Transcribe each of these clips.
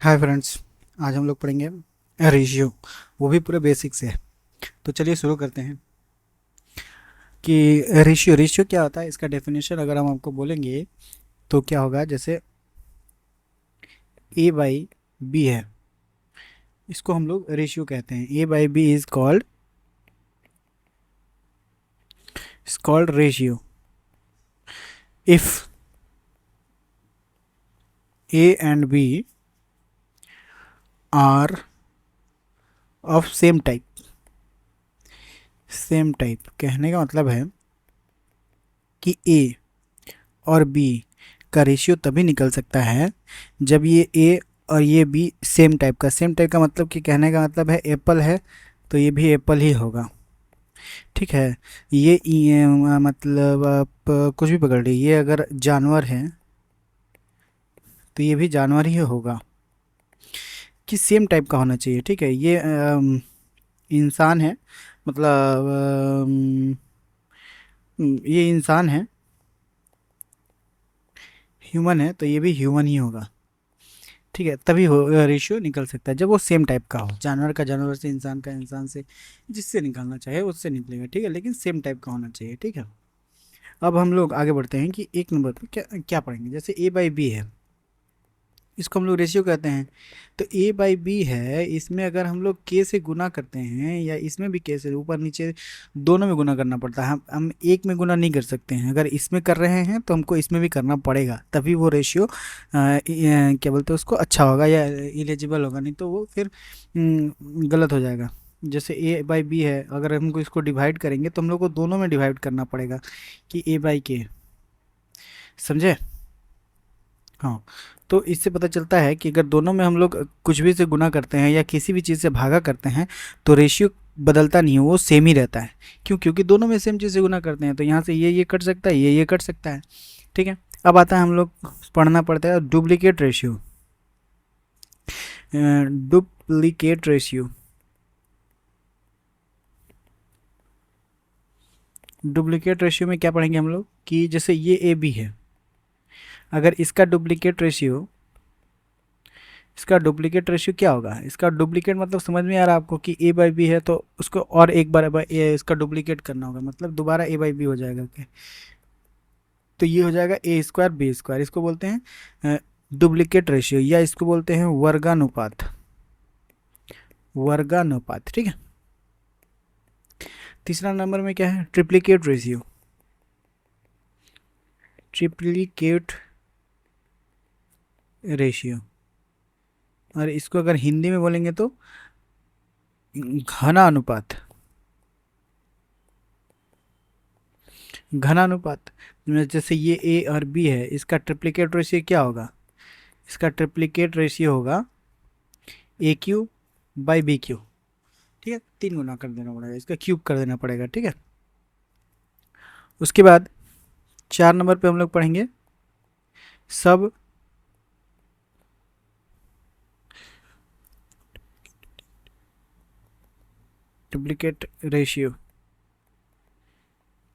Hi friends. आज हम लोग पढ़ेंगे रेशियो, वो भी पूरे बेसिक से। तो चलिए शुरू करते हैं कि रेशियो रेशियो क्या होता है। इसका डेफिनेशन अगर हम आपको बोलेंगे तो क्या होगा, जैसे ए बाई बी है, इसको हम लोग रेशियो कहते हैं। A by B is called ratio if A and B are of same type. कहने का मतलब है कि ए और बी का रेशियो तभी निकल सकता है जब ये ए और ये बी सेम टाइप का मतलब कि कहने का मतलब है एप्पल है तो ये भी एप्पल ही होगा। ठीक है। मतलब आप कुछ भी पकड़ लीजिए, ये अगर जानवर है तो ये भी जानवर ही होगा, कि सेम टाइप का होना चाहिए। ठीक है। ये इंसान है, मतलब ये इंसान है, ह्यूमन है, तो ये भी ह्यूमन ही होगा। ठीक है। तभी हो रेशियो निकल सकता है जब वो सेम टाइप का हो, जानवर का जानवर से, इंसान का इंसान से, जिससे निकालना चाहे उससे निकलेगा। ठीक है, लेकिन सेम टाइप का होना चाहिए। ठीक है। अब हम लोग आगे बढ़ते हैं कि एक नंबर पे क्या क्या पढ़ेंगे। जैसे ए बाई बी है, इसको हम लोग रेशियो कहते हैं। तो ए बाई बी है, इसमें अगर हम लोग के से गुना करते हैं, या इसमें भी के से ऊपर नीचे दोनों में गुना करना पड़ता है। हम एक में गुना नहीं कर सकते हैं। अगर इसमें कर रहे हैं तो हमको इसमें भी करना पड़ेगा, तभी वो रेशियो क्या बोलते हैं उसको, अच्छा होगा या इलिजिबल होगा। नहीं तो वो फिर गलत हो जाएगा। जैसे ए बाई बी है, अगर हमको इसको डिवाइड करेंगे तो हम लोग को दोनों में डिवाइड करना पड़ेगा, कि ए बाई के। समझे? हाँ। तो इससे पता चलता है कि अगर दोनों में हम लोग कुछ भी से गुना करते हैं या किसी भी चीज़ से भागा करते हैं तो रेशियो बदलता नहीं है, वो सेम ही रहता है। क्यों? क्योंकि दोनों में सेम चीज़ से गुना करते हैं, तो यहाँ से ये कट सकता है, ये कट सकता है। ठीक है। अब आता है, हम लोग पढ़ना पड़ता है duplicate ratio. Duplicate ratio duplicate ratio में क्या पढ़ेंगे हम लोग, कि जैसे ये ए बी है, अगर इसका डुप्लीकेट रेशियो क्या होगा। इसका डुप्लीकेट मतलब समझ में आ रहा है आपको, कि ए बाई बी है तो उसको और एक बार इसका डुप्लीकेट करना होगा, मतलब दोबारा ए बाई बी हो जाएगा। क्या? तो ये हो जाएगा ए स्क्वायर बी स्क्वायर। इसको बोलते हैं डुप्लीकेट रेशियो, या इसको बोलते हैं वर्गानुपात। ठीक है। तीसरा नंबर में क्या है, ट्रिप्लीकेट रेशियो। और इसको अगर हिंदी में बोलेंगे तो घनानुपात। घनानुपात जैसे ये ए और बी है, इसका ट्रिप्लीकेट रेशियो क्या होगा। इसका ट्रिप्लीकेट रेशियो होगा ए क्यू बाई बी क्यू। ठीक है, 3 गुना कर देना पड़ेगा, इसका क्यूब कर देना पड़ेगा। ठीक है। उसके बाद 4 नंबर पे हम लोग पढ़ेंगे सब डुप्लीकेट रेशियो।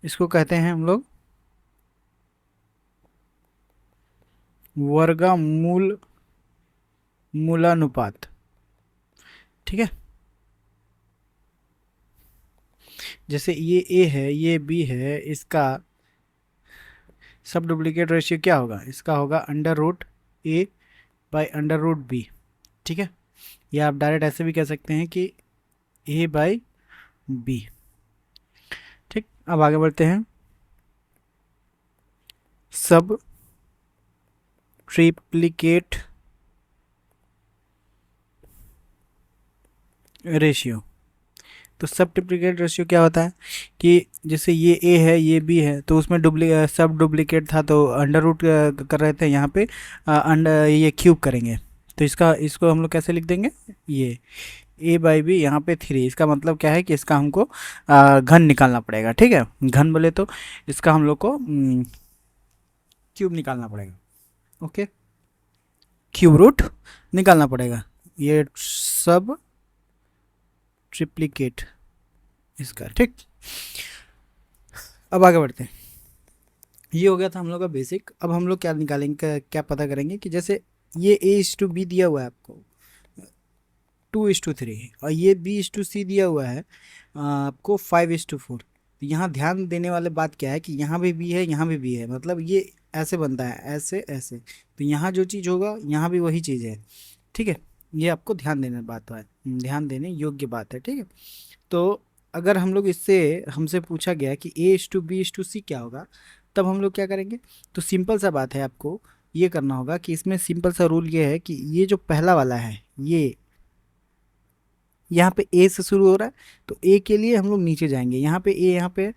इसको कहते हैं हम लोग वर्गमूल मूलानुपात। ठीक है। जैसे ये ए है, ये बी है, इसका सब डुप्लीकेट रेशियो क्या होगा, इसका होगा under root A by under root B. ठीक है। या आप डायरेक्ट ऐसे भी कह सकते हैं कि ए बाई बी। ठीक। अब आगे बढ़ते हैं, सब ट्रिप्लीकेट रेशियो। तो सब डुप्लीकेट रेशियो क्या होता है, कि जैसे ये ए है, ये बी है, तो उसमें सब डुप्लीकेट था तो अंडर रूट कर रहे थे, यहाँ पे अंडर ये क्यूब करेंगे। तो इसको हम लोग कैसे लिख देंगे, ये ए बाई बी, यहाँ पे 3। इसका मतलब क्या है कि इसका हमको घन निकालना पड़ेगा। ठीक है। घन बोले तो इसका हम लोग को क्यूब निकालना पड़ेगा। ओके, क्यूब रूट निकालना पड़ेगा। ये सब ट्रिप्लीकेट इसका। ठीक। अब आगे बढ़ते हैं। ये हो गया था हम लोग का बेसिक। अब हम लोग क्या निकालेंगे, क्या पता करेंगे कि जैसे ये A/B दिया हुआ है आपको 2:3, और ये B/C दिया हुआ है आपको 5:4। तो यहाँ ध्यान देने वाले बात क्या है कि यहाँ भी बी है, यहाँ भी बी है, मतलब ये ऐसे बनता है, ऐसे ऐसे। तो यहाँ जो चीज़ होगा यहाँ भी वही चीज़ है, ठीक है। ये आपको ध्यान देने बात है, ध्यान देने योग्य बात है, ठीक है। तो अगर हम लोग इससे हमसे पूछा गया कि A/B/C क्या होगा, तब हम लोग क्या करेंगे। तो सिंपल सा बात है, आपको ये करना होगा कि इसमें सिंपल सा रूल ये है कि ये जो पहला वाला है, ये यहाँ पे ए से शुरू हो रहा है, तो ए के लिए हम लोग नीचे जाएंगे, यहाँ पे ए यहाँ पे है,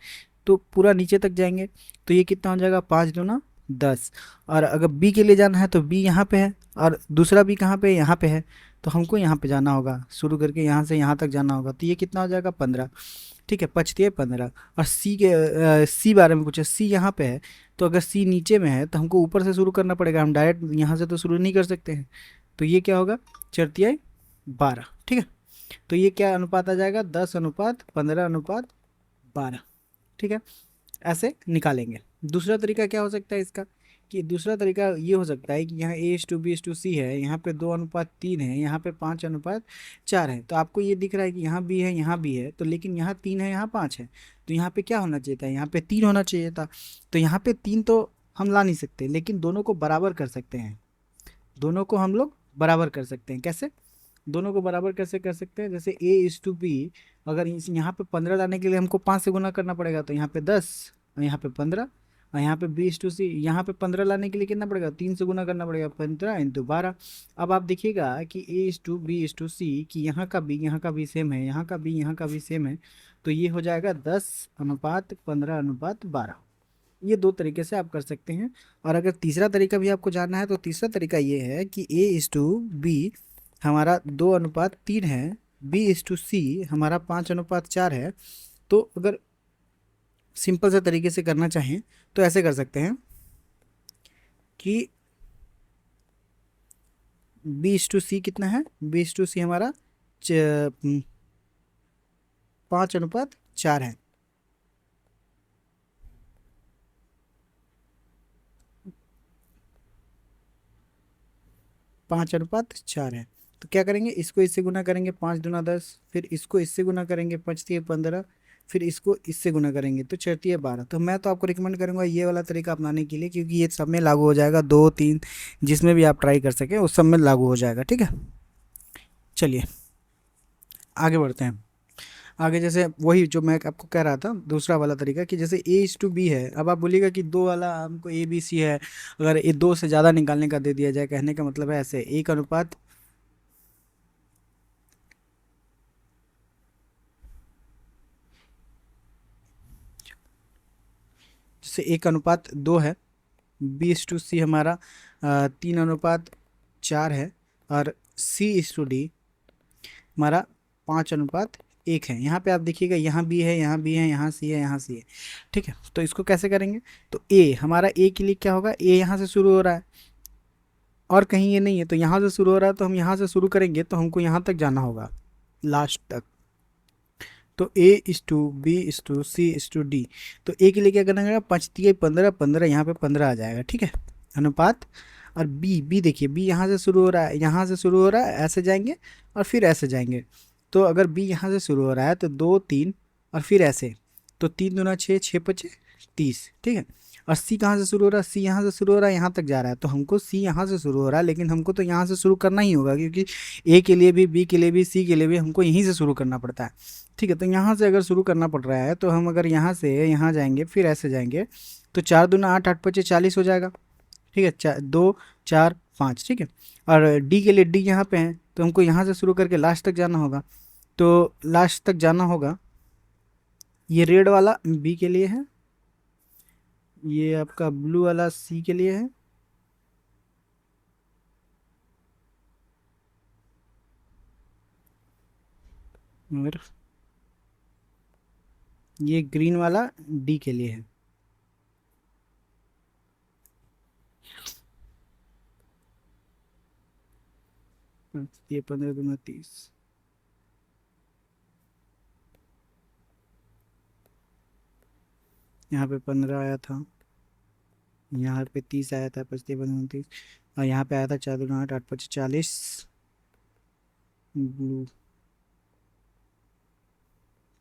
तो पूरा नीचे तक जाएंगे। तो ये कितना हो जाएगा, 5×2 = 10। और अगर बी के लिए जाना है तो बी यहाँ पे है, और दूसरा बी कहाँ पे है, यहाँ पे है। तो हमको यहाँ पे जाना होगा, शुरू करके यहाँ से यहाँ तक जाना होगा, तो ये कितना हो जाएगा, 15। ठीक है, बचती है 15। और सी बारे में पूछे, सी यहाँ पे है, तो अगर सी नीचे में है तो हमको ऊपर से शुरू करना पड़ेगा, हम डायरेक्ट यहाँ से तो शुरू नहीं कर सकते हैं। तो ये क्या होगा, 4×12, ठीक है। तो ये क्या अनुपात आ जाएगा, 10:15:12, ठीक है। ऐसे निकालेंगे। दूसरा तरीका क्या हो सकता है इसका, कि दूसरा तरीका ये हो सकता है कि यहाँ A/B/C है, यहाँ पे 2:3 है, यहाँ पे 5:4 है। तो आपको ये दिख रहा है कि यहाँ भी है, यहाँ भी है, तो लेकिन यहाँ 3 है, यहाँ 5 है। तो यहाँ पे क्या होना चाहिए था, यहाँ पे 3 होना चाहिए था। तो यहाँ पे 3 तो हम ला नहीं सकते, लेकिन दोनों को बराबर कर सकते हैं। दोनों को हम लोग बराबर कर सकते हैं, कैसे। दोनों को बराबर कैसे कर सकते हैं, जैसे A/B, अगर यहाँ पे 15 लाने के लिए हमको 5 से गुना करना पड़ेगा, तो यहाँ पे 10 और यहाँ पे 15। और यहाँ पे B/C, यहाँ पे 15 लाने के लिए कितना पड़ेगा, 3 से गुना करना पड़ेगा, 15×12। अब आप देखिएगा कि A/B/C कि यहाँ का भी सेम है, यहाँ का भी सेम है। तो ये हो जाएगा 10:15:12। ये दो तरीके से आप कर सकते हैं। और अगर तीसरा तरीका भी आपको जानना है, तो तीसरा तरीका ये है कि A/B हमारा 2:3 है, B/C हमारा 5:4 है। तो अगर सिंपल से तरीके से करना चाहें तो ऐसे कर सकते हैं कि B/C कितना है, B/C हमारा 5:4 है। 5:4 है। तो क्या करेंगे, इसको इससे गुना करेंगे, 5×10, फिर इसको इससे गुना करेंगे, 5×3 = 15, फिर इसको इससे गुना करेंगे तो 4×3 = 12। तो मैं तो आपको रिकमेंड करूंगा ये वाला तरीका अपनाने के लिए, क्योंकि ये सब में लागू हो जाएगा, 2 3 जिसमें भी आप ट्राई कर सकें उस सब में लागू हो जाएगा, ठीक है। चलिए आगे बढ़ते हैं। आगे जैसे वही जो मैं आपको कह रहा था, दूसरा वाला तरीका कि जैसे A/B है। अब आप बोलिएगा कि दो वाला हमको ABC है, अगर ये दो से ज़्यादा निकालने का दे दिया जाए, कहने का मतलब है ऐसे 1 अनुपात जैसे 1:2 है, B/C हमारा 3:4 है, और C/D हमारा 5:1 है। यहाँ पे आप देखिएगा, यहाँ भी है, यहाँ भी है, यहाँ सी है, यहाँ सी है, ठीक है। तो इसको कैसे करेंगे, तो ए हमारा ए के लिए क्या होगा, ए यहाँ से शुरू हो रहा है और कहीं ये नहीं है, तो यहाँ से शुरू हो रहा है, तो हम यहाँ से शुरू करेंगे तो हमको यहाँ तक जाना होगा, लास्ट तक। तो A/B/C/D, तो ए के लिए क्या करना है, 5×3 = 15, यहाँ पे 15 आ जाएगा, ठीक है, अनुपात। और बी बी देखिए, बी यहाँ से शुरू हो रहा है, यहाँ से शुरू हो रहा है, ऐसे जाएंगे और फिर ऐसे जाएंगे। तो अगर बी यहाँ से शुरू हो रहा है तो 2 3 और फिर ऐसे, तो 3×2 = 6, 6×5 = 30, ठीक है। और सी कहाँ से शुरू हो रहा है, सी यहाँ से शुरू हो रहा है, यहाँ तक जा रहा है, तो हमको सी यहाँ से शुरू हो रहा है, लेकिन हमको तो यहाँ से शुरू करना ही होगा, क्योंकि ए के लिए भी, बी के लिए भी, सी के लिए भी हमको यहीं से शुरू करना पड़ता है, ठीक है। तो यहाँ से अगर शुरू करना पड़ रहा है, तो हम अगर यहाँ से यहाँ जाएंगे फिर ऐसे जाएंगे, तो 4×2 = 8, 8×5 = 40 हो जाएगा, ठीक है। 2 4 5, ठीक है। और डी के लिए, डी यहाँ पे है, तो हमको यहाँ से शुरू करके लास्ट तक जाना होगा, तो लास्ट तक जाना होगा। ये रेड वाला बी के लिए है, ये आपका ब्लू वाला सी के लिए है, और ये ग्रीन वाला डी के लिए है। ये 15×2 = 30, यहाँ पे 15 आया था, यहाँ पे 30 आया था, 5×3 = 29, और यहाँ पे आया था 4 दूना 8, 8 पच्चीस 40, ब्लू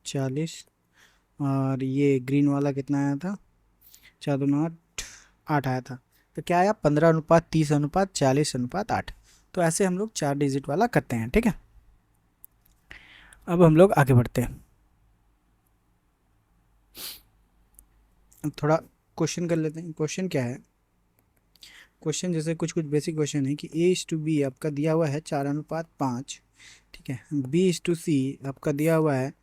40, और ये ग्रीन वाला कितना आया था, 4 दूना 8, 8 आया था। तो क्या आया, 15:30:40:8। तो ऐसे हम लोग 4 डिजिट वाला करते हैं, ठीक है। अब हम लोग आगे बढ़ते हैं, अब थोड़ा क्वेश्चन कर लेते हैं। क्वेश्चन क्या है, क्वेश्चन जैसे कुछ कुछ बेसिक क्वेश्चन है कि A:B आपका दिया हुआ है 4:5, ठीक है। B:C आपका दिया हुआ है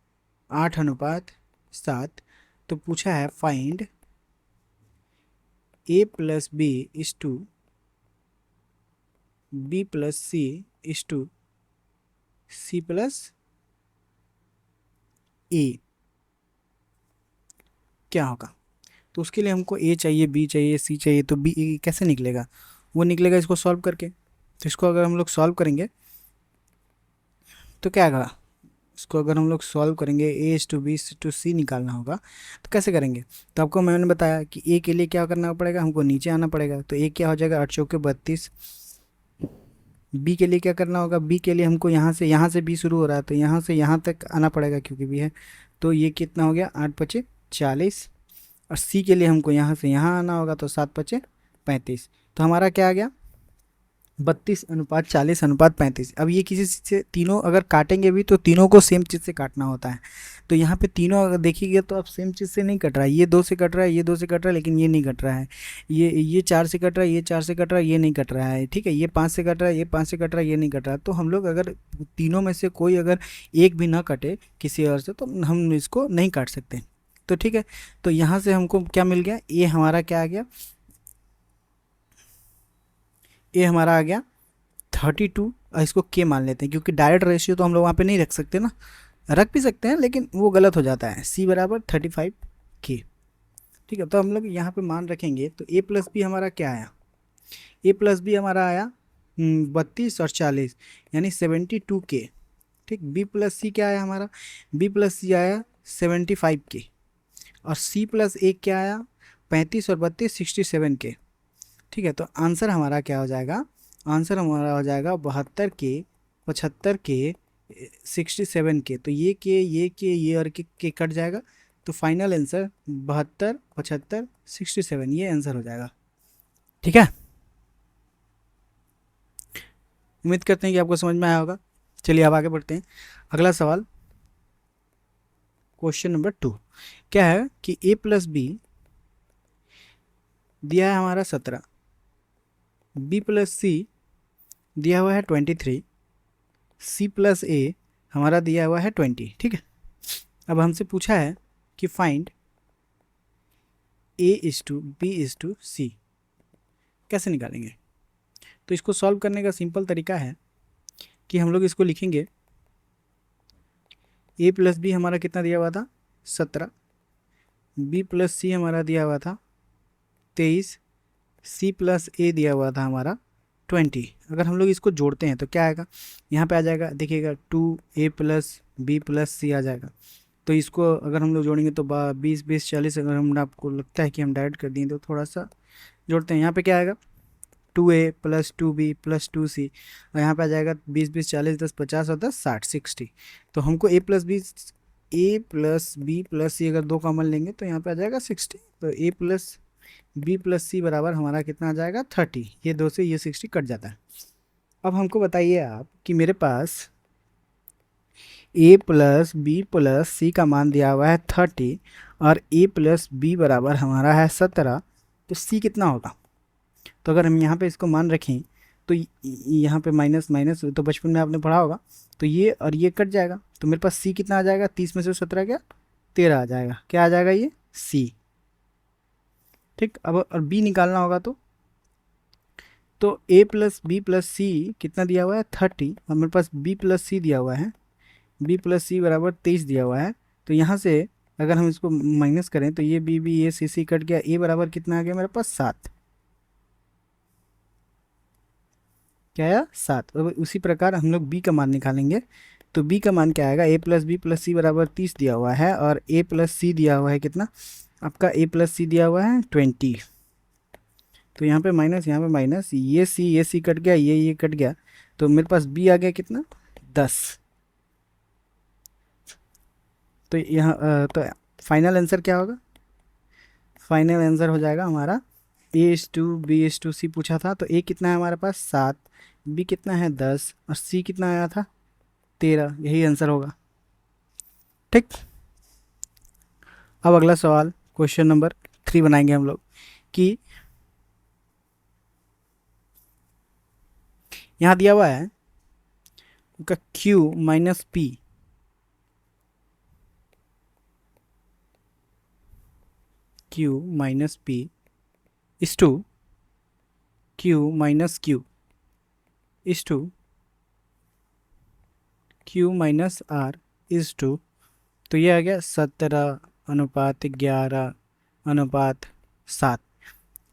8:7। तो पूछा है फाइंड A+B=C+C+A, क्या होगा। तो उसके लिए हमको A चाहिए, B चाहिए, C चाहिए। तो B कैसे निकलेगा, वो निकलेगा इसको सॉल्व करके। तो इसको अगर हम लोग सॉल्व करेंगे तो क्या आएगा, इसको अगर हम लोग सॉल्व करेंगे A:B:C निकालना होगा। तो कैसे करेंगे, तो आपको मैंने बताया कि A के लिए क्या करना पड़ेगा, हमको नीचे आना पड़ेगा। तो A क्या हो जाएगा, 8 चौके 32। B के लिए क्या करना होगा, B के लिए हमको यहाँ से B शुरू हो रहा है, तो यहाँ से यहाँ तक आना पड़ेगा क्योंकि B है। तो ये कितना हो गया, 8×5=40। और C के लिए हमको यहाँ से यहाँ आना होगा, तो 7×5=35। तो हमारा क्या आ गया, 32:40:35। अब ये किसी से तीनों अगर काटेंगे भी तो तीनों को सेम चीज़ से काटना होता है। तो यहाँ पे तीनों अगर देखिए तो अब सेम चीज़ से नहीं कट रहा है, ये 2 से कट रहा है, ये 2 से कट रहा है, लेकिन ये नहीं कट रहा है। ये 4 से कट रहा है, ये 4 से कट रहा है, ये नहीं कट रहा है, ठीक है। ये 5 से कट रहा है, ये 5 से कट रहा है, ये नहीं कट रहा है। तो हम लोग अगर तीनों में से कोई अगर एक भी ना कटे किसी और से, तो हम इसको नहीं काट सकते। तो ठीक है, तो यहाँ से हमको क्या मिल गया, ये हमारा क्या आ गया, ये हमारा आ गया 32। इसको के मान लेते हैं क्योंकि डायरेक्ट रेशियो तो हम लोग वहाँ पे नहीं रख सकते ना, रख भी सकते हैं लेकिन वो गलत हो जाता है। C=35K, ठीक है। तो हम लोग यहाँ पे मान रखेंगे तो A+B हमारा क्या आया, A+B हमारा आया 32 और 40 यानी 72K, ठीक। B+C क्या आया हमारा, B+C आया 75K। और C+A क्या आया, 35 और 32 67K, ठीक है। तो आंसर हमारा क्या हो जाएगा, आंसर हमारा हो जाएगा 72K, 75K, 67K। तो ये और के कट जाएगा। तो फाइनल आंसर 72, 75, 67 ये आंसर हो जाएगा, ठीक है। उम्मीद करते हैं कि आपको समझ में आया होगा। चलिए अब आगे बढ़ते हैं। अगला सवाल क्वेश्चन नंबर 2 क्या है कि A+B दिया है हमारा 17, B+C दिया हुआ है 23, C+A हमारा दिया हुआ है 20, ठीक है। अब हमसे पूछा है कि फाइंड A:B:C, कैसे निकालेंगे। तो इसको सॉल्व करने का सिंपल तरीका है कि हम लोग इसको लिखेंगे A+B हमारा कितना दिया हुआ था 17, B+C हमारा दिया हुआ था 23, C+A दिया हुआ था हमारा 20। अगर हम लोग इसको जोड़ते हैं तो क्या आएगा, यहाँ पे आ जाएगा, देखिएगा 2A+B+C आ जाएगा। तो इसको अगर हम लोग जोड़ेंगे तो 20, 20, 40। अगर हम आपको लगता है कि हम डायरेक्ट कर दिए तो थोड़ा सा जोड़ते हैं। यहाँ पे क्या आएगा, 2A+2B+2C, और यहाँ पे आ जाएगा 20, 20, 40, 10, 50 और 10, 60, 60। तो हमको A+B+C अगर 2 कॉमन लेंगे तो यहाँ पे आ जाएगा 60। तो A+B+C बराबर हमारा कितना आ जाएगा 30। ये 2 से ये 60 कट जाता है। अब हमको बताइए आप कि मेरे पास A+B+C का मान दिया हुआ है 30 और A+B बराबर हमारा है 17, तो C कितना होगा। तो अगर हम यहाँ पे इसको मान रखें तो यहाँ पे माइनस माइनस तो बचपन में आपने पढ़ा होगा, तो ये और ये कट जाएगा। तो मेरे पास C कितना आ जाएगा, 30 में से 17 क्या 13 आ जाएगा, क्या आ जाएगा ये C, ठीक। अब और B निकालना होगा तो A+B+C कितना दिया हुआ है 30 और मेरे पास B+C दिया हुआ है, B+C बराबर 23 दिया हुआ है। तो यहाँ से अगर हम इसको माइनस करें तो ये B ये C कट गया, A बराबर कितना आ गया मेरे पास 7, क्या आया 7। और उसी प्रकार हम लोग B का मान निकालेंगे। तो B का मान क्या आएगा, A+B+C बराबर 30 दिया हुआ है और A+C दिया हुआ है कितना आपका, A+C दिया हुआ है 20, तो यहाँ पे माइनस, यहाँ पे माइनस, ये सी कट गया, ये कट गया, तो मेरे पास बी आ गया कितना, 10। तो यहाँ तो फाइनल आंसर क्या होगा, फाइनल आंसर हो जाएगा हमारा A/B/C पूछा था, तो ए कितना है हमारे पास 7, बी कितना है 10 और सी कितना आया था 13, यही आंसर होगा। ठीक, अब अगला सवाल क्वेश्चन नंबर 3 बनाएंगे हम लोग कि यहाँ दिया हुआ है उनका Q-P, Q-P is to Q-Q is to Q-R is to, तो ये आ गया 17:11:7,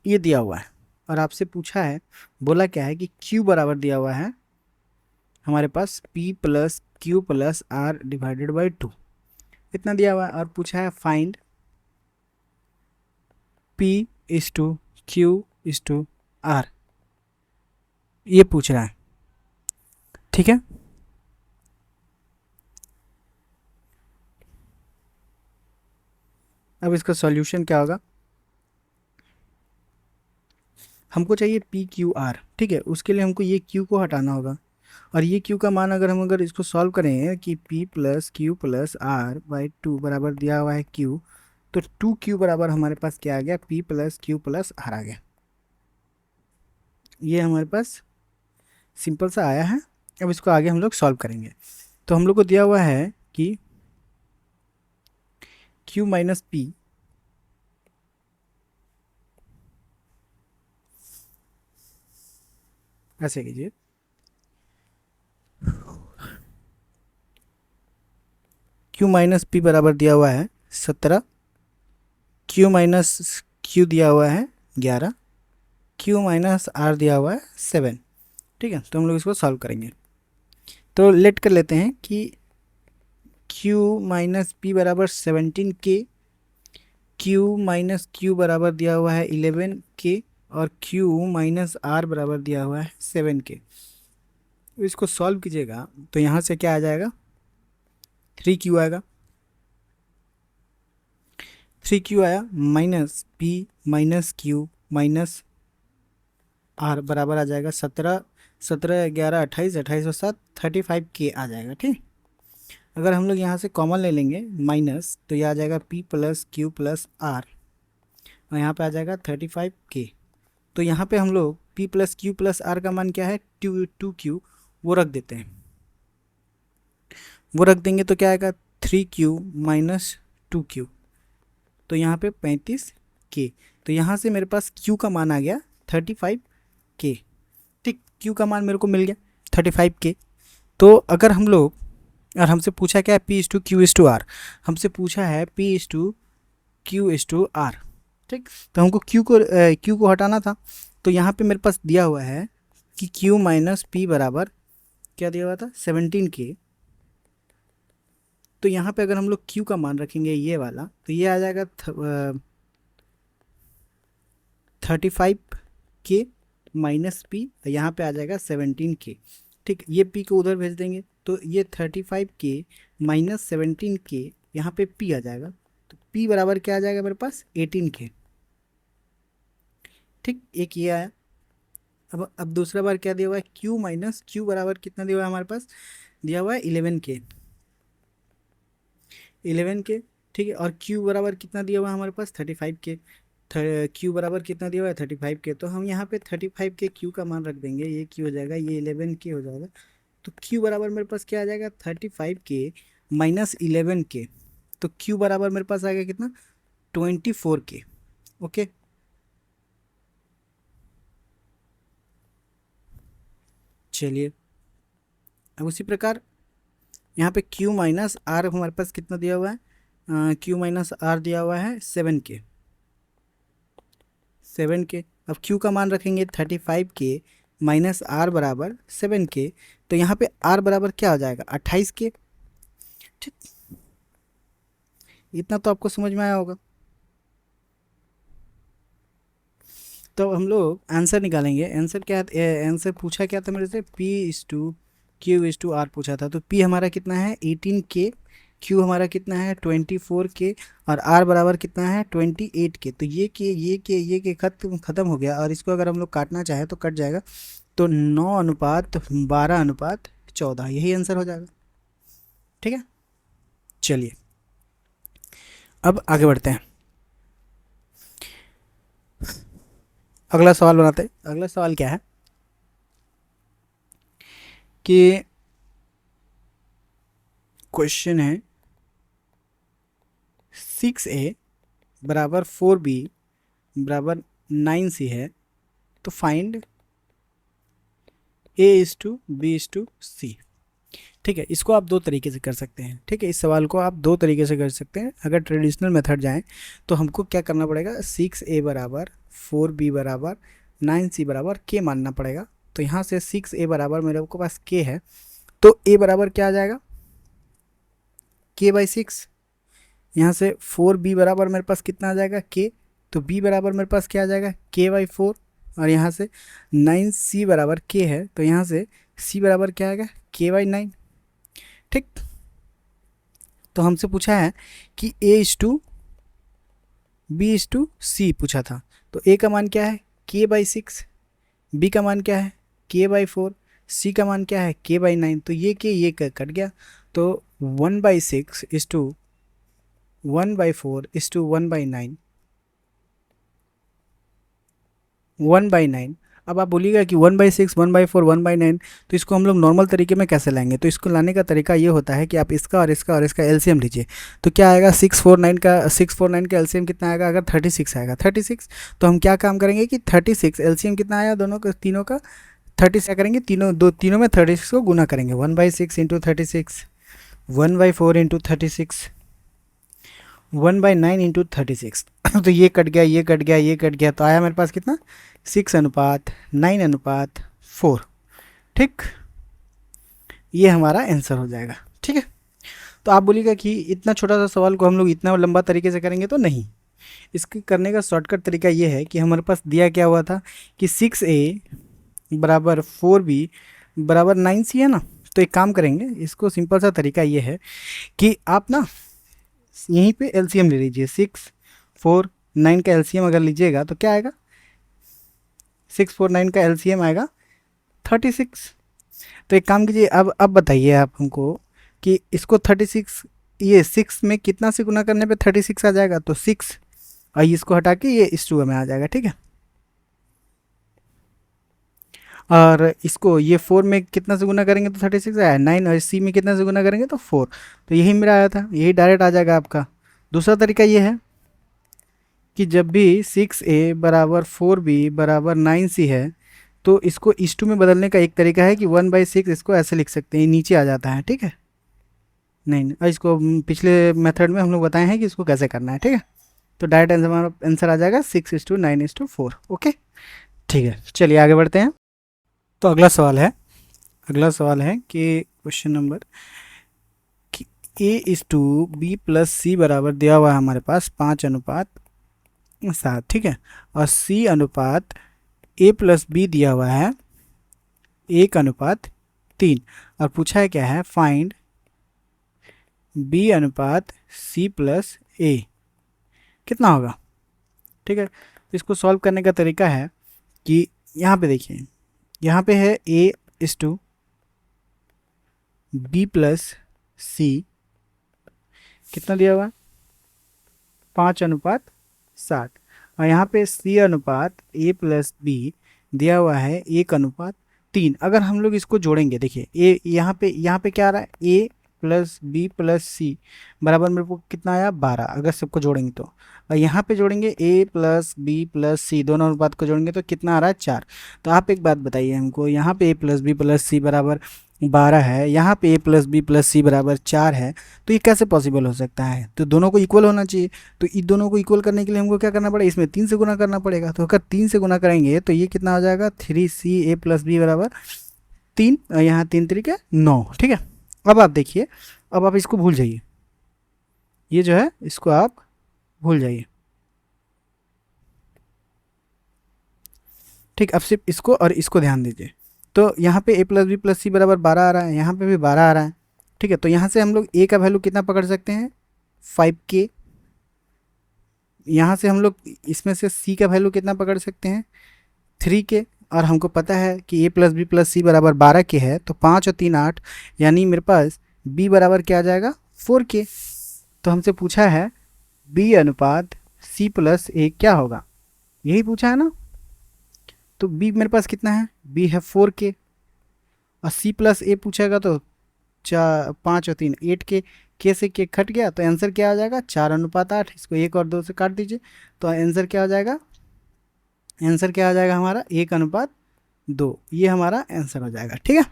ये दिया हुआ है। और आपसे पूछा है, बोला क्या है कि Q बराबर दिया हुआ है हमारे पास P+Q+R/2, इतना दिया हुआ है। और पूछा है फाइंड P/Q/R, ये पूछ रहा है। ठीक है, अब इसका सॉल्यूशन क्या होगा, हमको चाहिए P/Q/R। ठीक है, उसके लिए हमको ये Q को हटाना होगा, और ये Q का मान अगर इसको सॉल्व करें कि P+Q+R/2 बराबर दिया हुआ है Q, तो 2Q बराबर हमारे पास क्या आ गया, P+Q+R आ गया। ये हमारे पास सिंपल सा आया है। अब इसको आगे हम लोग सॉल्व करेंगे। तो हम लोग को दिया हुआ है कि Q-P, ऐसे कीजिए, Q-P बराबर दिया हुआ है 17, Q दिया हुआ है 11, Q-R दिया हुआ है 7। ठीक है, तो हम लोग इसको सॉल्व करेंगे। तो लेट कर लेते हैं कि Q-P बराबर 17K, Q बराबर दिया हुआ है 11K, और Q-R बराबर दिया हुआ है 7K। इसको सॉल्व कीजिएगा तो यहाँ से क्या आ जाएगा, 3Q आएगा, 3Q आया, माइनस P-Q-R बराबर आ जाएगा 17, 17 11 28, 28 और 7 35K आ जाएगा। ठीक, अगर हम लोग यहाँ से कॉमन ले लेंगे माइनस, तो ये आ जाएगा P+Q+R, और यहाँ पे आ जाएगा 35K। तो यहाँ पे हम लोग P+Q+R का मान क्या है, 2Q, वो रख देते हैं, वो रख देंगे तो क्या आएगा 3Q माइनस 2Q, तो यहाँ पे 35K। तो यहाँ से मेरे पास Q का मान आ गया 35K। ठीक, Q का मान मेरे को मिल गया 35K। तो अगर हम लोग, और हमसे पूछा क्या है, P/Q/R, हमसे पूछा है P/Q/R। ठीक, तो हमको Q को हटाना था। तो यहाँ पे मेरे पास दिया हुआ है कि Q-P बराबर क्या दिया हुआ था, 17K। तो यहाँ पे अगर हम लोग Q का मान रखेंगे ये वाला, तो ये आ जाएगा 35K माइनस P, यहाँ पे आ जाएगा 17K। ठीक, ये P को उधर भेज देंगे, तो ये 35K माइनस 17K, यहाँ पे P आ जाएगा, तो P बराबर क्या आ जाएगा मेरे पास 18K। ठीक, एक ये आया। अब दूसरा बार क्या दिया हुआ है, Q बराबर कितना दिया हुआ है हमारे पास, दिया हुआ है 11K, 11K। ठीक है, और Q बराबर कितना दिया हुआ है हमारे पास 35K, Q बराबर कितना दिया हुआ है 35K। तो हम यहाँ पे 35K Q का मान रख देंगे, ये Q हो जाएगा, ये 11K हो जाएगा। तो Q बराबर मेरे पास क्या आ जाएगा 35K माइनस 11K, तो Q बराबर मेरे पास आ गया कितना 24K। ओके, चलिए, अब उसी प्रकार यहाँ पे Q-R हमारे पास कितना दिया हुआ है, Q-R दिया हुआ है 7K, 7K। अब Q का मान रखेंगे 35K माइनस R बराबर 7K, तो यहाँ पे R बराबर क्या हो जाएगा 28K। ठीक, इतना तो आपको समझ में आया होगा। तो हम लोग आंसर निकालेंगे। आंसर क्या आंसर पूछा क्या था मेरे से, P/Q/R पूछा था। तो P हमारा कितना है 18K, Q हमारा कितना है 24K, और R बराबर कितना है 28K। तो ये खत्म हो गया, और इसको अगर हम लोग काटना चाहे तो कट जाएगा। तो 9:12:14 यही आंसर हो जाएगा। ठीक है, चलिए अब आगे बढ़ते हैं। अगला सवाल बनाते हैं। अगला सवाल क्या है कि क्वेश्चन है 6A बराबर 4B बराबर 9C है, तो फाइंड A/B/C। ठीक है, इसको आप दो तरीके से कर सकते हैं। ठीक है, इस सवाल को आप दो तरीके से कर सकते हैं। अगर ट्रेडिशनल मेथड जाएं तो हमको क्या करना पड़ेगा, 6A बराबर 4B बराबर 9C बराबर K मानना पड़ेगा। तो यहाँ से 6A बराबर मेरे को पास K है, तो A बराबर क्या आ जाएगा K/6। यहाँ से 4B बराबर मेरे पास कितना आ जाएगा K, तो B बराबर मेरे पास क्या आ जाएगा K/4। और यहाँ से 9C बराबर K है, तो यहाँ से C बराबर क्या आएगा K/9। ठीक, तो हमसे पूछा है कि A/B/C पूछा था। तो A का मान क्या है K/6, B का मान क्या है K/4, C का मान क्या है K/9। तो ये कट गया। तो 1/6:1/4:1/9, 1/9। अब आप बोलिएगा कि 1/6 1/4 1/9, तो इसको हम लोग नॉर्मल तरीके में कैसे लाएंगे। तो इसको लाने का तरीका ये होता है कि आप इसका और इसका एलसीएम लीजिए। तो क्या आएगा 649 का एलसीएम कितना आएगा, अगर 36 आएगा 36, तो हम क्या काम करेंगे कि 36 एलसीएम कितना आया दोनों का, तीनों का 30 क्या करेंगे, तीनों में 36 को गुना करेंगे। 1/6 इंटू 36, 1/4 इंटू 36, 1/9 इंटू 36। तो ये कट गया, ये कट गया, ये कट गया, तो आया मेरे पास कितना 6:9:4। ठीक, ये हमारा आंसर हो जाएगा। ठीक है, तो आप बोलिएगा कि इतना छोटा सा सवाल को हम लोग इतना लंबा तरीके से करेंगे, तो नहीं। इसके करने का शॉर्टकट तरीका ये है कि हमारे पास दिया क्या हुआ था कि 6A बराबर 4B बराबर 9C है ना। तो एक काम करेंगे, इसको सिंपल सा तरीका ये है कि आप ना यहीं पे एलसीएम ले लीजिए। 6 4 9 का एलसीएम अगर लीजिएगा तो क्या आएगा, 6 4 9 का एलसीएम आएगा 36। तो एक काम कीजिए, अब बताइए आप हमको कि इसको 36, ये 6 में कितना से गुना करने पे 36 आ जाएगा। तो 6 और इसको हटा के ये इस 2 में आ जाएगा। ठीक है, और इसको ये 4 में कितना से गुना करेंगे तो 36 आया 9, और C में कितना से गुना करेंगे तो 4। तो यही मेरा आया था, यही डायरेक्ट आ जाएगा आपका। दूसरा तरीका ये है कि जब भी 6A बराबर 4B बराबर 9C है, तो इसको इस 2 में बदलने का एक तरीका है कि 1/6 इसको ऐसे लिख सकते हैं, नीचे आ जाता है। ठीक है, नहीं इसको पिछले मेथड में हम लोग बताए हैं कि इसको कैसे करना है। ठीक है, तो डायरेक्ट आंसर हमारा आंसर आ जाएगा 6:9:4। ओके, ठीक है, चलिए आगे बढ़ते हैं। तो अगला सवाल है कि क्वेश्चन नंबर कि A/B+C बराबर दिया हुआ है हमारे पास 5:7। ठीक है, और C/A+B दिया हुआ है 1:3। और पूछा है क्या है, फाइंड B/C+A कितना होगा। ठीक है, तो इसको सॉल्व करने का तरीका है कि यहाँ पे देखिए, यहाँ पे है A/B+C कितना दिया हुआ है 5:7, और यहाँ पे C/A+B दिया हुआ है 1:3। अगर हम लोग इसको जोड़ेंगे, देखिए यहाँ पे क्या आ रहा है A+B+C बराबर मेरे को कितना आया 12, अगर सबको जोड़ेंगे तो। और यहाँ पे जोड़ेंगे A+B+C, दोनों अनुपात को जोड़ेंगे तो कितना आ रहा है 4। तो आप एक बात बताइए हमको, यहाँ पे A+B+C बराबर 12 है, यहाँ पे A+B+C बराबर 4 है, तो ये कैसे पॉसिबल हो सकता है। तो दोनों को इक्वल होना चाहिए। तो इन दोनों को इक्वल करने के लिए हमको क्या करना पड़ेगा, इसमें 3 से गुना करना पड़ेगा। तो अगर 3 से गुना करेंगे तो ये कितना हो जाएगा 3CA+B बराबर 3, यहाँ 3 तरीके 9। ठीक है, अब आप देखिए, अब आप इसको भूल जाइए, ये जो है इसको आप भूल जाइए। ठीक, अब सिर्फ इसको और इसको ध्यान दीजिए। तो यहाँ पे a प्लस बी प्लस सी बराबर 12 आ रहा है, यहाँ पे भी 12 आ रहा है। ठीक है, तो यहाँ से हम लोग a का वैल्यू कितना पकड़ सकते हैं, 5k। यहाँ से हम लोग इसमें से c का वैल्यू कितना पकड़ सकते हैं, 3k। और हमको पता है कि a प्लस बी प्लस सी बराबर 12k है, तो 5 और 3 8, यानी मेरे पास b बराबर क्या आ जाएगा, 4k। तो हमसे पूछा है b अनुपात c प्लस a क्या होगा, यही पूछा है ना। तो b मेरे पास कितना है, b है 4k, और c प्लस a पूछेगा तो 5 और 3 8k, k से k कट गया, तो आंसर क्या आ जाएगा, 4:8। इसको 1 और 2 से काट दीजिए, तो आंसर क्या आ जाएगा, आंसर क्या आ जाएगा हमारा 1:2। ये हमारा आंसर हो जाएगा। ठीक है,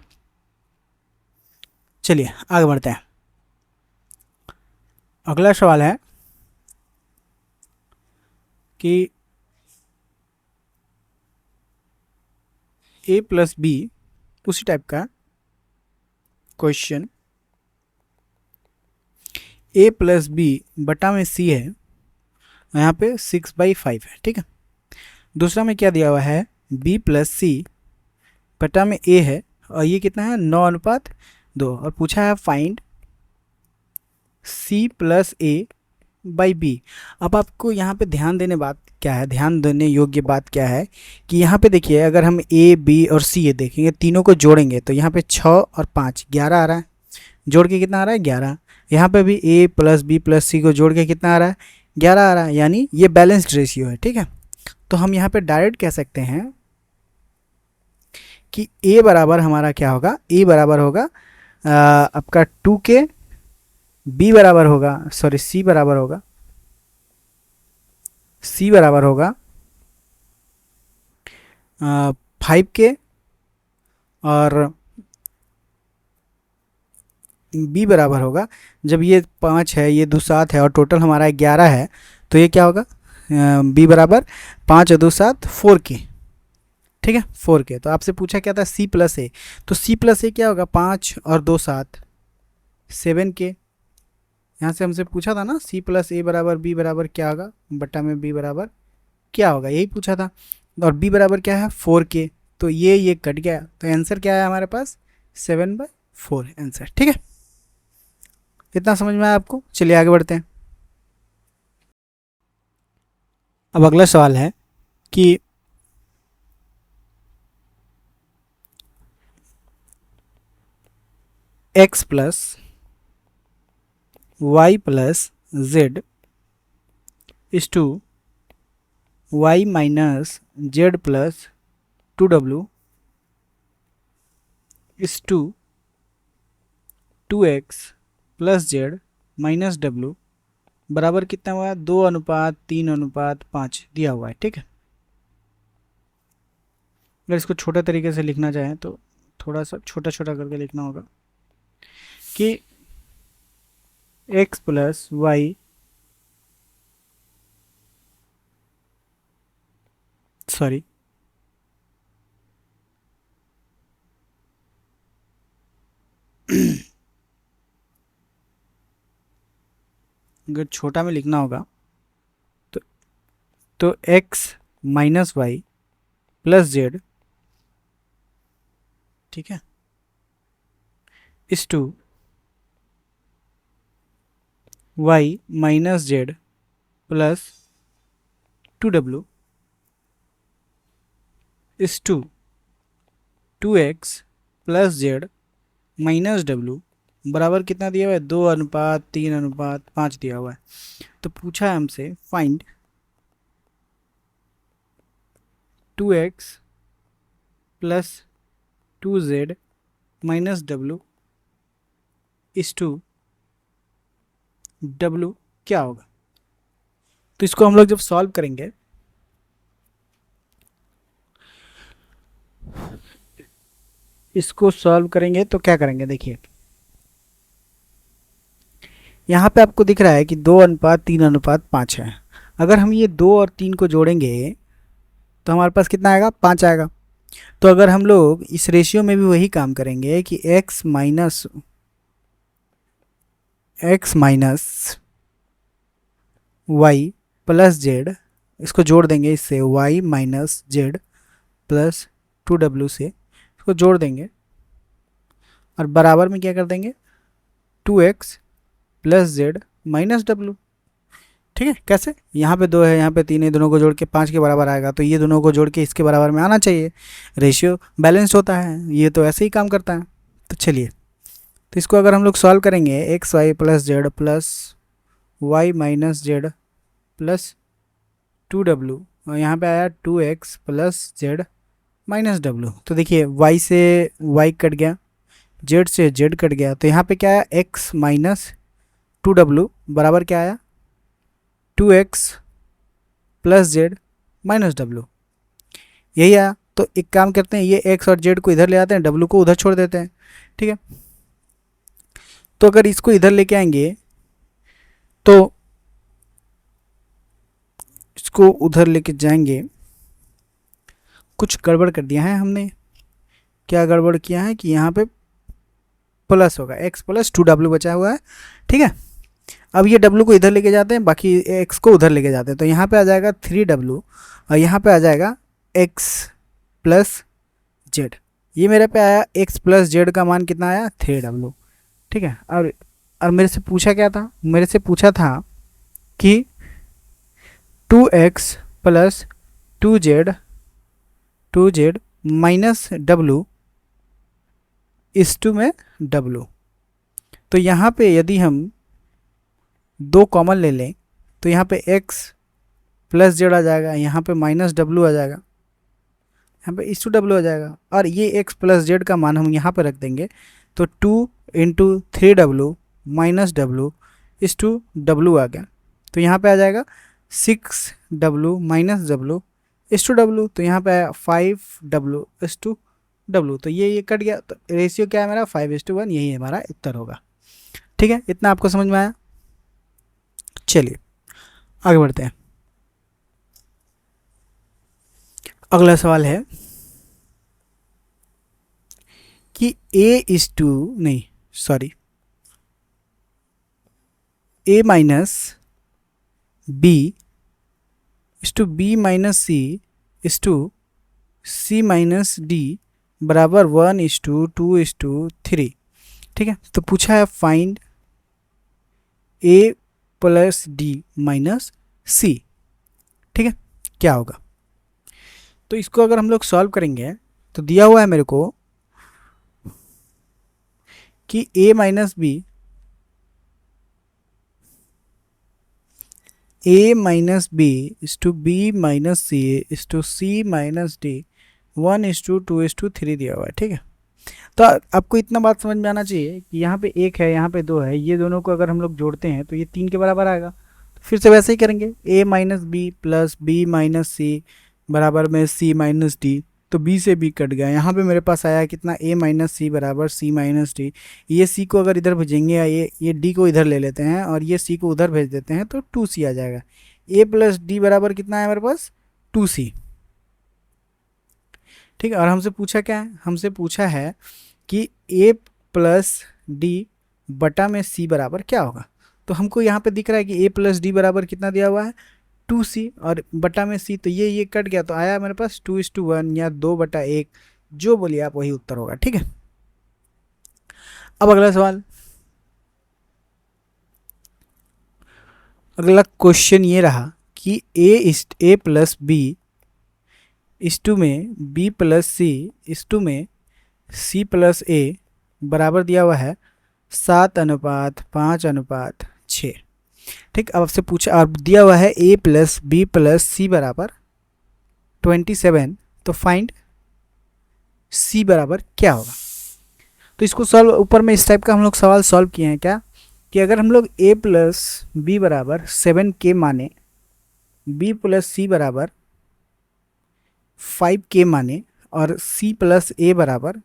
चलिए आगे बढ़ते हैं। अगला सवाल है कि a प्लस बी, उसी टाइप का क्वेश्चन, a प्लस बी बटा में c है, यहाँ पे 6/5 है। ठीक है, दूसरा में क्या दिया हुआ है, b प्लस सी बटा में a है, और ये कितना है, 9:2, और पूछा है find c plus a by B. अब आपको यहाँ पे ध्यान देने बात क्या है, ध्यान देने योग्य बात क्या है कि यहाँ पे देखिए, अगर हम a b और c ये देखेंगे, तीनों को जोड़ेंगे तो यहाँ पे 6 और 5 11 आ रहा है, जोड़ के कितना आ रहा है, 11। यहाँ पे भी a प्लस बी प्लस सी को जोड़ के कितना आ रहा है, 11 आ रहा है, यानी ये बैलेंस्ड रेशियो है। ठीक है, तो हम यहाँ पे डायरेक्ट कह सकते हैं कि a बराबर हमारा क्या होगा, a बराबर होगा आपका 2k, b बराबर होगा, सॉरी c बराबर होगा, c बराबर होगा 5k, और b बराबर होगा, जब ये 5 है, ये 2 7 है, और टोटल हमारा 11 है, तो ये क्या होगा, b बराबर 5 और 2 7 4k। ठीक है, 4k। तो आपसे पूछा क्या था, c प्लस ए, तो c प्लस ए क्या होगा, 5 और 2 7 7k। यहाँ से हमसे पूछा था ना, c प्लस ए बराबर b बराबर क्या होगा, बट्टा में b बराबर क्या होगा, यही पूछा था। और b बराबर क्या है, 4k, तो ये कट गया, तो आंसर क्या है हमारे पास, 7/4 आंसर। ठीक है, इतना समझ में आया आपको। चलिए आगे बढ़ते हैं। अब अगला सवाल है कि x plus Y plus Z is to y minus Z plus 2w is to 2x plus Z minus w बराबर कितना हुआ है, 2:3:5 दिया हुआ है। ठीक है, अगर इसको छोटे तरीके से लिखना चाहें तो थोड़ा सा छोटा छोटा करके लिखना होगा कि x प्लस वाई सॉरी अगर छोटा में लिखना होगा तो x minus Y plus Z, ठीक है, is to y minus Z plus 2w is to 2x plus Z minus w बराबर कितना दिया हुआ है, 2:3:5 दिया हुआ है। तो पूछा है हमसे find 2x plus 2z minus w इस टू w क्या होगा। तो इसको हम लोग जब सॉल्व करेंगे, तो क्या करेंगे, देखिए यहाँ पे आपको दिख रहा है कि 2:3:5 है। अगर हम ये 2 और 3 को जोड़ेंगे तो हमारे पास कितना आएगा, 5 आएगा। तो अगर हम लोग इस रेशियो में भी वही काम करेंगे कि x minus Y plus Z, इसको जोड़ देंगे इससे y minus Z plus 2W से इसको जोड़ देंगे और बराबर में क्या कर देंगे 2x plus Z minus W. ठीक है, कैसे, यहाँ पे 2 है यहाँ पे 3 है, दोनों को जोड़ के 5 के बराबर आएगा, तो ये दोनों को जोड़ के इसके बराबर में आना चाहिए, रेशियो बैलेंस्ड होता है, ये तो ऐसे ही काम करता है। तो चलिए, तो इसको अगर हम लोग सॉल्व करेंगे X Y plus Z plus Y minus Z plus 2W और यहाँ पे आया 2x plus Z minus W. तो देखिए y से y कट गया, z से z कट गया, तो यहाँ पे क्या आया x माइनस 2W बराबर क्या आया 2x plus Z minus W, यही आया। तो एक काम करते हैं, ये x और z को इधर ले आते हैं, w को उधर छोड़ देते हैं। ठीक है, तो अगर इसको इधर लेके आएंगे तो इसको उधर लेके जाएंगे, कुछ गड़बड़ कर दिया है हमने। क्या गड़बड़ किया है कि यहाँ पे प्लस होगा, x प्लस 2W बचा हुआ है। ठीक है, अब ये w को इधर लेके जाते हैं, बाकी x को उधर लेके जाते हैं, तो यहाँ पे आ जाएगा 3W और यहाँ पे आ जाएगा x प्लस जेड। ये मेरे पे आया x प्लस जेड का मान कितना आया 3W। ठीक है, और मेरे से पूछा क्या था, मेरे से पूछा था कि 2x plus 2z minus W इस टू में w। तो यहाँ पे यदि हम 2 कॉमन ले लें तो यहाँ पे x प्लस जेड आ जाएगा, यहाँ पे माइनस डब्लू आ जाएगा, यहाँ पे इस टू डब्लू आ जाएगा, और ये x प्लस जेड का मान हम यहाँ पे रख देंगे, तो 2 इंटू 3W माइनस डब्लू इस टू डब्लू आ गया, तो यहाँ पे आ जाएगा 6W माइनस डब्लू इस टू डब्लू, तो यहाँ पे आया 5W इस टू डब्लू, तो ये कट गया, तो रेशियो क्या है मेरा 5:1, यही हमारा उत्तर होगा। ठीक है, इतना आपको समझ में आया। चलिए आगे बढ़ते हैं। अगला सवाल है कि a माइनस b इस टू b माइनस c इस टू c माइनस d बराबर 1:2:3। ठीक है, तो पूछा है find a plus d minus c। ठीक है, क्या होगा, तो इसको अगर हम लोग सॉल्व करेंगे तो दिया हुआ है मेरे को कि a माइनस b इस टू b माइनस c इस टू c माइनस d 1:2:3 दिया हुआ है। ठीक है, तो आपको इतना बात समझ में आना चाहिए कि यहाँ पे 1 है यहाँ पे 2 है, ये दोनों को अगर हम लोग जोड़ते हैं तो ये 3 के बराबर आएगा। तो फिर से वैसे ही करेंगे, a minus B plus b minus C बराबर में c माइनस डी, तो b से b कट गया, यहाँ पे मेरे पास आया कितना a माइनस सी बराबर c माइनस डी। ये c को अगर इधर भेजेंगे या ये d को इधर ले लेते हैं और ये c को उधर भेज देते हैं तो 2c आ जाएगा। a प्लस डी बराबर कितना है मेरे पास 2c। ठीक है, और हमसे पूछा क्या है, हमसे पूछा है कि a प्लस डी बटा में c बराबर क्या होगा। तो हमको यहाँ पे दिख रहा है कि a प्लस डी बराबर कितना दिया हुआ है 2c और बटा में c, तो ये कट गया, तो आया मेरे पास 2:1 या 2/1, जो बोलिए आप वही उत्तर होगा। ठीक है, अब अगला सवाल, अगला क्वेश्चन ये रहा कि a प्लस बी इस टू में b प्लस सी इस टू में c प्लस a बराबर दिया हुआ है 7:5:6। ठीक, अब आपसे पूछा, अब दिया हुआ है a प्लस बी प्लस सी बराबर 27, तो फाइंड c बराबर क्या होगा। तो इसको सॉल्व, ऊपर में इस टाइप का हम लोग सवाल सॉल्व किए हैं क्या, कि अगर हम लोग a प्लस बी बराबर 7k माने, b प्लस सी बराबर 5k माने और c प्लस a बराबर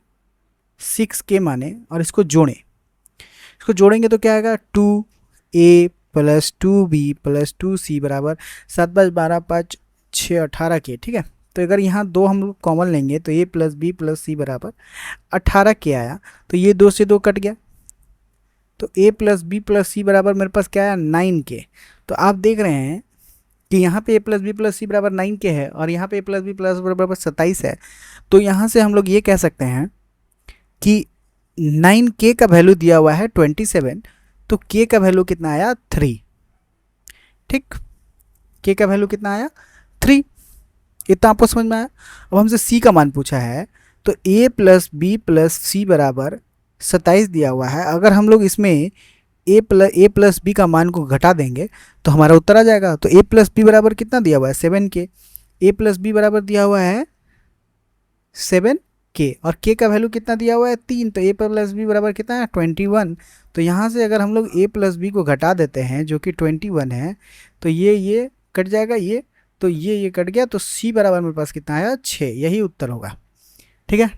6k माने और इसको जोड़ेंगे तो क्या आएगा 2a plus 2b plus 2c बराबर 7×5=12 18k। ठीक है, तो अगर यहाँ 2 हम लोग कॉमन लेंगे तो a प्लस बी प्लस सी बराबर 18k आया, तो ये 2 से 2 कट गया, तो a प्लस बी प्लस सी बराबर मेरे पास क्या आया 9k। तो आप देख रहे हैं कि यहाँ पे a प्लस बी प्लस सी बराबर 9k है और यहाँ पे a प्लस बी प्लस बराबर 27 है, तो यहाँ से हम लोग ये कह सकते हैं कि 9k का वैल्यू दिया हुआ है 27, तो k का वैल्यू कितना आया 3। ठीक, k का वैल्यू कितना आया 3। इतना आपको समझ में आया। अब हमसे c का मान पूछा है, तो a प्लस बी प्लस सी बराबर 27 दिया हुआ है। अगर हम लोग इसमें a प्लस बी का मान को घटा देंगे तो हमारा उत्तर आ जाएगा। तो a प्लस बी बराबर कितना दिया हुआ है 7k, a प्लस बी बराबर दिया हुआ है 7k और k का वैल्यू कितना दिया हुआ है 3, तो a प्लस बी बराबर कितना है 21। तो यहाँ से अगर हम लोग a प्लस बी को घटा देते हैं जो कि 21 है, तो ये कट जाएगा, ये तो ये कट गया, तो c बराबर मेरे पास कितना आया 6। यही उत्तर होगा। ठीक है,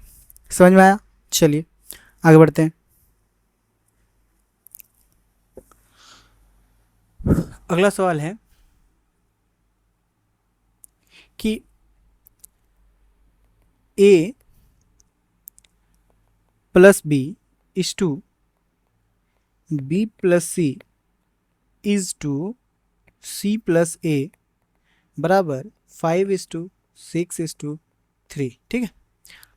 समझ में आया। चलिए आगे बढ़ते हैं। अगला सवाल है कि a plus B is to B plus C is to C plus A बराबर 5:6:3। ठीक है,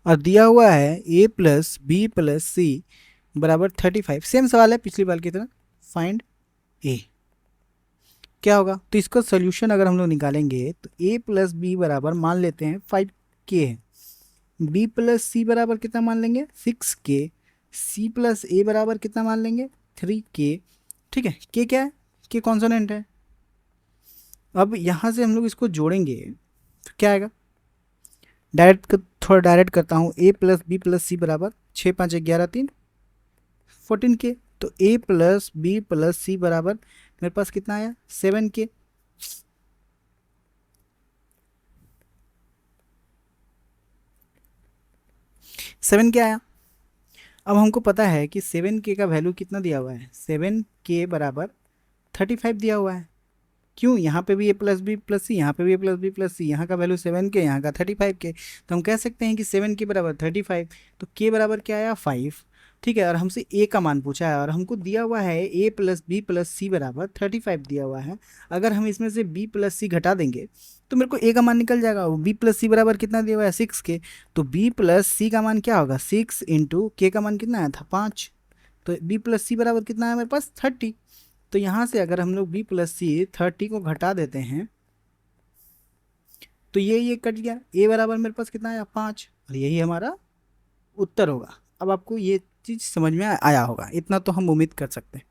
और दिया हुआ है a प्लस बी प्लस सी बराबर 35। सेम सवाल है पिछली बार की तरह, फाइंड a। क्या होगा, तो इसका सोल्यूशन अगर हम लोग निकालेंगे तो a प्लस बी बराबर मान लेते हैं 5k है, b प्लस सी बराबर कितना मान लेंगे 6k, c प्लस a बराबर कितना मान लेंगे 3k। ठीक है, k क्या है, k कॉन्सोनेंट है। अब यहाँ से हम लोग इसको जोड़ेंगे तो क्या आएगा, थोड़ा डायरेक्ट करता हूँ। a प्लस बी प्लस सी बराबर 6 5 11 3 14k, तो a प्लस बी प्लस सी बराबर मेरे पास कितना आया 7k। सेवन के आया। अब हमको पता है कि 7k का वैल्यू कितना दिया हुआ है, 7k बराबर 35 दिया हुआ है। क्यों, यहाँ पे भी a प्लस बी प्लस सी, यहाँ पे भी a प्लस बी प्लस सी, यहाँ का वैल्यू 7k, यहाँ का 35k, तो हम कह सकते हैं कि 7k बराबर 35, तो k बराबर क्या आया 5। ठीक है, और हमसे a का मान पूछा है और हमको दिया हुआ है a प्लस बी प्लस सी बराबर 35 दिया हुआ है। अगर हम इसमें से b प्लस सी घटा देंगे तो मेरे को a का मान निकल जाएगा। b प्लस सी बराबर कितना दिया हुआ है 6k, तो b प्लस सी का मान क्या होगा 6 इंटू k का मान कितना आया था 5, तो b प्लस सी बराबर कितना है मेरे पास 30। तो यहाँ से अगर हम लोग b प्लस सी 30 को घटा देते हैं तो ये कट गया, a बराबर मेरे पास कितना आया 5, और यही हमारा उत्तर होगा। अब आपको ये चीज़ समझ में आया होगा, इतना तो हम उम्मीद कर सकते हैं।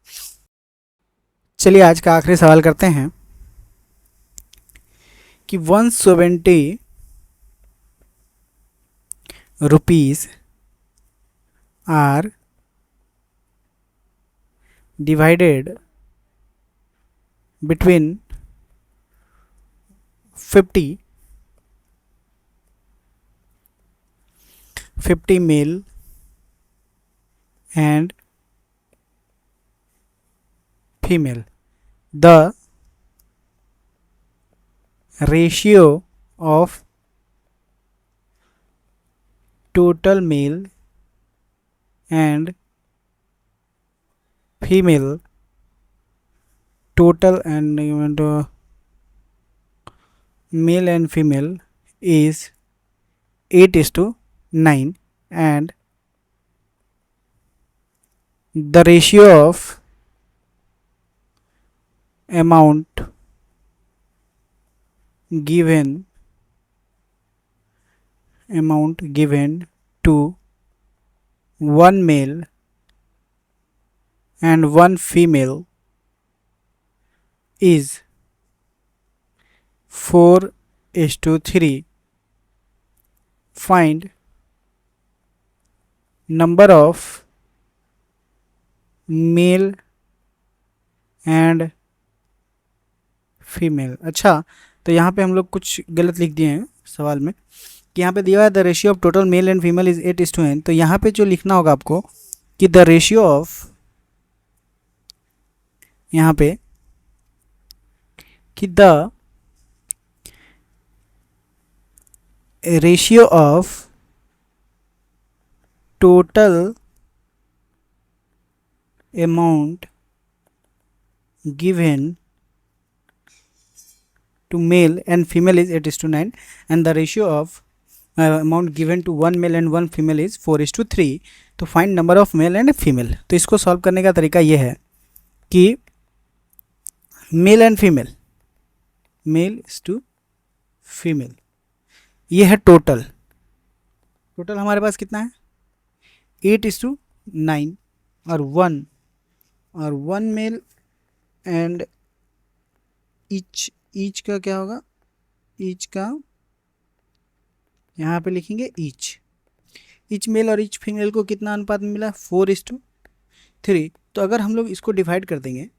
चलिए आज का आखिरी सवाल करते हैं कि 170 rupees are divided between 50 male and female. The ratio of total male and female total and male and female is 8:9, and the ratio of amount given to one male and one female is 4:3. Find number of male and female. अच्छा, तो यहाँ पे हम लोग कुछ गलत लिख दिए हैं सवाल में कि यहाँ पे दिया है the ratio of total mail and female is 8:9। तो यहाँ पे जो लिखना होगा आपको कि द रेशियो ऑफ, यहाँ पे कि the ratio of total amount given to male and female is 8:9 and the ratio of amount given to one male and one female is 4:3. तो find number of male and female. तो इसको solve करने का तरीका ये है कि male and female, male is to female, ये है टोटल। टोटल हमारे पास कितना है 8:9 और वन मेल एंड ईच का क्या होगा, ईच का यहाँ पे लिखेंगे ईच मेल और ईच फीमेल को कितना अनुपात में मिला 4:3। तो अगर हम लोग इसको डिवाइड कर देंगे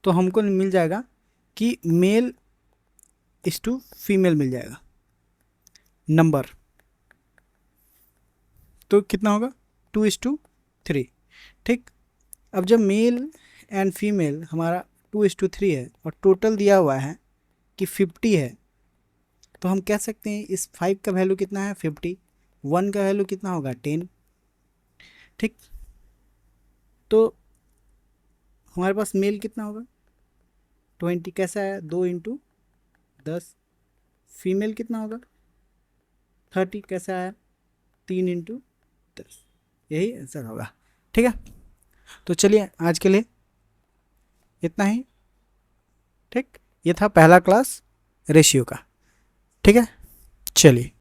तो हमको मिल जाएगा कि मेल इस टू फीमेल मिल जाएगा नंबर। तो कितना होगा 2:3। ठीक, अब जब मेल एंड फीमेल हमारा 2:3 है और टोटल दिया हुआ है कि 50 है, तो हम कह सकते हैं इस 5 का वैल्यू कितना है 50, 1 का वैल्यू कितना होगा 10। ठीक, तो हमारे पास मेल कितना होगा 20, कैसा है 2 × 10। फीमेल कितना होगा 30, कैसा है 3 × 10। यही आंसर होगा। ठीक है, तो चलिए आज के लिए इतना ही। ठीक, ये था पहला क्लास रेशियो का। ठीक है, चलिए।